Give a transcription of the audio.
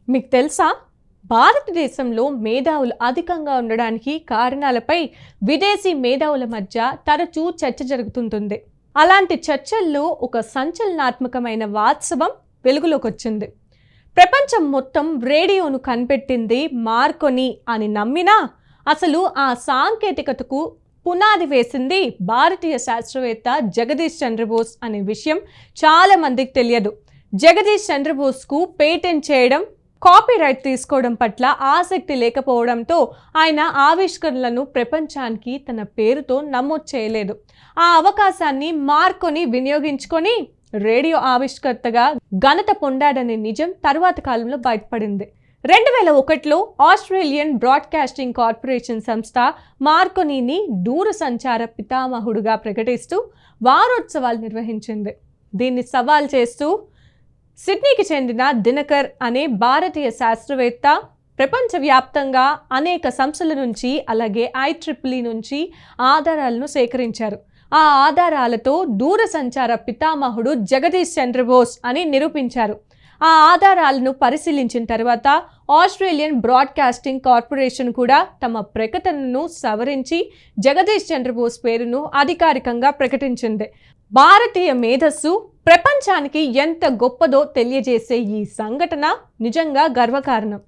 మీకు తెలుసా? భారతదేశంలో మేధావులు అధికంగా ఉండడానికి కారణాలపై విదేశీ మేధావుల మధ్య తరచూ చర్చ జరుగుతుంటుంది. అలాంటి చర్చల్లో ఒక సంచలనాత్మకమైన వాస్తవం వెలుగులోకి వచ్చింది. ప్రపంచం మొత్తం రేడియోను కనిపెట్టింది మార్కోని అని నమ్మినా అసలు ఆ సాంకేతికతకు పునాది వేసింది భారతీయ శాస్త్రవేత్త జగదీష్ చంద్రబోస్ అనే విషయం చాలా మందికి తెలియదు. జగదీష్ చంద్రబోస్కు పేటెంట్ చేయడం, కాపీరైట్ తీసుకోవడం పట్ల ఆసక్తి లేకపోవడంతో ఆయన ఆవిష్కరణలను ప్రపంచానికి తన పేరుతో నమోదు చేయలేదు. ఆ అవకాశాన్ని మార్కోని వినియోగించుకొని రేడియో ఆవిష్కర్తగా ఘనత పొందాడనే నిజం తరువాత కాలంలో బయటపడింది. 2001లో ఆస్ట్రేలియన్ బ్రాడ్కాస్టింగ్ కార్పొరేషన్ సంస్థ మార్కోనీని దూరసంచార పితామహుడుగా ప్రకటిస్తూ వారోత్సవాలు నిర్వహించింది. దీన్ని సవాల్ చేస్తూ సిడ్నీకి చెందిన దినకర్ అనే భారతీయ శాస్త్రవేత్త ప్రపంచవ్యాప్తంగా అనేక సంస్థల నుంచి అలాగే IEEE నుంచి ఆధారాలను సేకరించారు. ఆ ఆధారాలతో దూరసంచార పితామహుడు జగదీష్ చంద్రబోస్ అని నిరూపించారు. ఆ ఆధారాలను పరిశీలించిన తర్వాత ఆస్ట్రేలియన్ బ్రాడ్కాస్టింగ్ కార్పొరేషన్ కూడా తమ ప్రకటనను సవరించి జగదీష్ చంద్రబోస్ పేరును అధికారికంగా ప్రకటించింది. భారతీయ మేధస్సు ప్రపంచానికి ఎంత గొప్పదో తెలియజేసే ఈ సంఘటన నిజంగా గర్వకారణం.